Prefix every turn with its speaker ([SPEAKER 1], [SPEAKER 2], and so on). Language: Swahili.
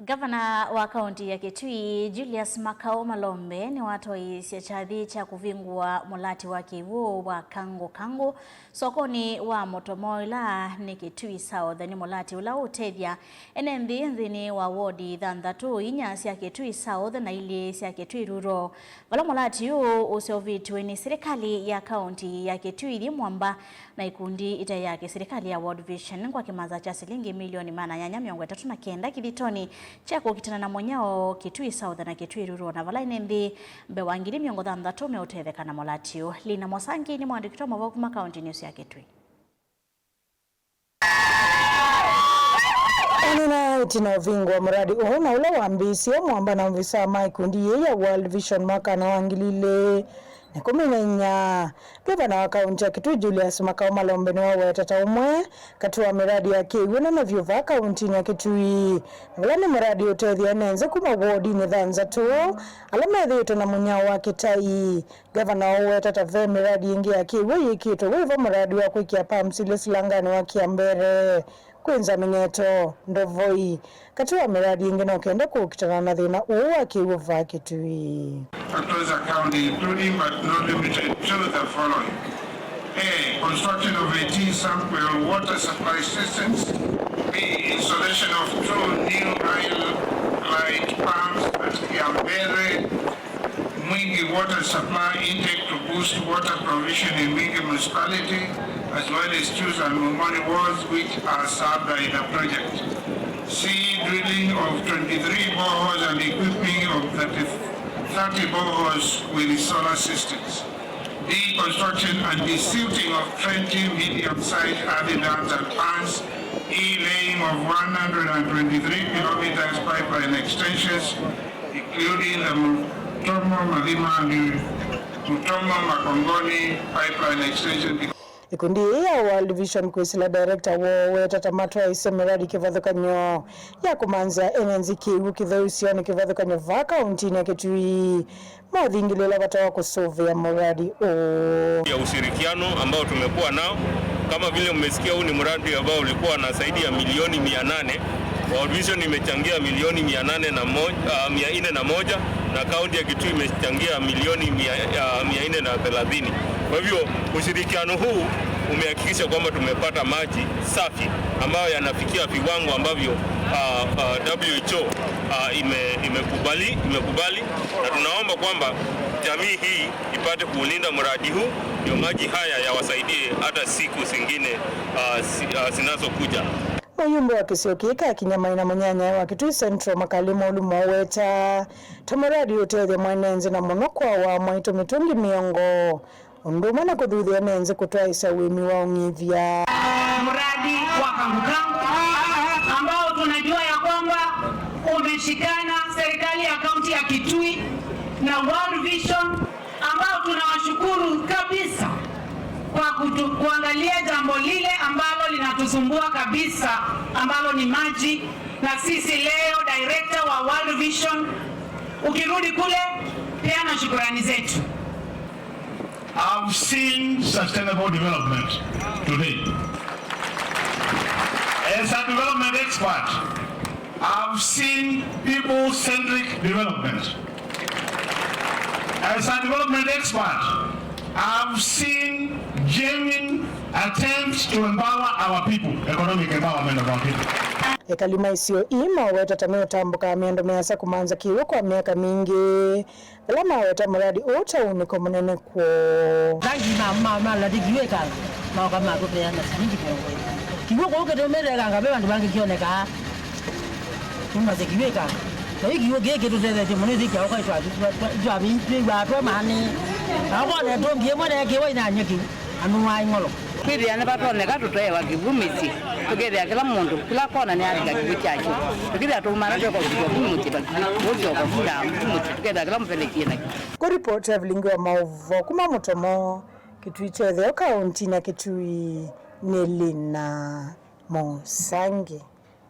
[SPEAKER 1] Gavana wa kaunti ya Kitui Julius Makau Malombe ni watoisya chathi cha kuvingwa mulati wa kiwu wa kango sokoni wa Motomoila ni Kitui South ni mulati ula utethya ene nthini wa wodi thanthatu inya cia Kitui South na ili cia Kitui Rural. Vala mulati usiovitwe ni serikali ya kaunti ya Kitui mwamba na ikundi ita yake serikali ya World Vision kwa kimanza cha shilingi milioni 839 kithitoni cha kukitana na mwenyao Kitui South na Kitui Rural na vala inembi mbewangiri miongo thanthatu meutetheka na mulatio. Lina Mosangi ni mwandikitwa mavokuma County News ya Kitui.
[SPEAKER 2] Anina itina uvingo wa muradi na ula wambisio mwamba na mvisa maikundi ya World Vision mwaka na wangilile na kuminenya. Gavana wa kaunti ya Kitui Julius Makau Malombe ni wawetata umwe katua miradi ya kiwu na vyuva kaunti ya Kitui. Ngalani miradi utethia nenze kuma wodi ni thanthatu alamethiitwe na munyao wa Kitai. Gavana wawetata ve miradi ingi ya kiwu yikitwe wivo miradi wa kuikia pamsile silangani wa Kiambere kwenza mingeto ndovoi katua miradi ingi na kende kukitana na thina uwa kiwu va Kitui.
[SPEAKER 3] Across the county, including but not limited to the following: A. Construction of 18 sample water supply systems. B. Installation of 2 new light pumps at Kiambere, Mwingi water supply intake to boost water provision in Mwingi municipality, as well as Chus and Mumoni wards which are served by the project. C. Drilling of 23 boreholes and equipping of 30 boreholes with solar systems. D. Construction and desilting of 20 medium-sized earthen dams and ponds. E. Laying of 123 kilometers pipeline extensions, including the Mutomo Malima and Mutomo Makongoni pipeline extension.
[SPEAKER 2] Ikundi ya World Vision kuisila director wawetata matwa ise miradi kivathukanyo ya kumanzia enenzi kiwu kithausioni kivathukanyo va kaunti ya Kitui mathingilila watawa kusovea muradi
[SPEAKER 4] ya ushirikiano ambao tumekuwa nao. Kama vile mmesikia, huu ni mradi ambao ulikuwa na zaidi ya milioni 800. World Vision imechangia milioni 401 na kaunti ya Kitui imechangia milioni 430. Kwa hivyo ushirikiano huu umehakikisha kwamba tumepata maji safi ambayo yanafikia viwango ambavyo WHO imekubali na tunaomba kwamba jamii hii ipate kuulinda mradi huu ndio maji haya yawasaidie hata siku zingine zinazokuja.
[SPEAKER 2] Mayumbo wa Kisiokika Kinyamaina Munyanya wa Kitui Central Makalimo Lumaweta tamuradi utethia mwanenzi na monokwa wa mwaito mitungi miongo unduma na kuthuthia nenze kutoa isa wimi wa ung'ithia
[SPEAKER 5] mradi wa Kangukangu ambao tunajua ya kwamba umeshikana serikali ya kaunti ya Kitui na World Vision ambao tunawashukuru kabisa kwa kuangalia jambo lile ambalo linatusumbua kabisa ambalo ni maji. Na sisi leo director wa World Vision ukirudi kule pia na shukrani zetu.
[SPEAKER 6] I've seen sustainable development today. As a development expert, I've seen people-centric development. As a development expert, I've seen genuine attempts to empower our people, economic empowerment of our people.
[SPEAKER 2] Ekalima isio ima wetata meotambuka miendo measa kumanza kiwu kwa miaka mingi. Lama weta muradi uta uniko munene kwa
[SPEAKER 7] Kanji mama ladi kiwe kala mauka mako pia na sinji kiwe kwa uketemele kanga beba ndibangi kioneka tumaze kiwe kala na hiki kiwe geke tutete munezi kwa kwa jwa binti ba to mani akwa ne to ngie mwana kiwe na nyeki anu ai ngolo
[SPEAKER 8] kwithia ne batoneka tutoewa kivumisi tugeria kila mundu kila kona ni arika kivu chake tugeria tumana toko kivumisi bali wojo kwa kivumisi tugeria kila mpelekie na
[SPEAKER 2] kwa report Evelyn wa Mauvo kuma Mutomo Kitui Chetheo kaunti na Kitui ni Lina Mosangi.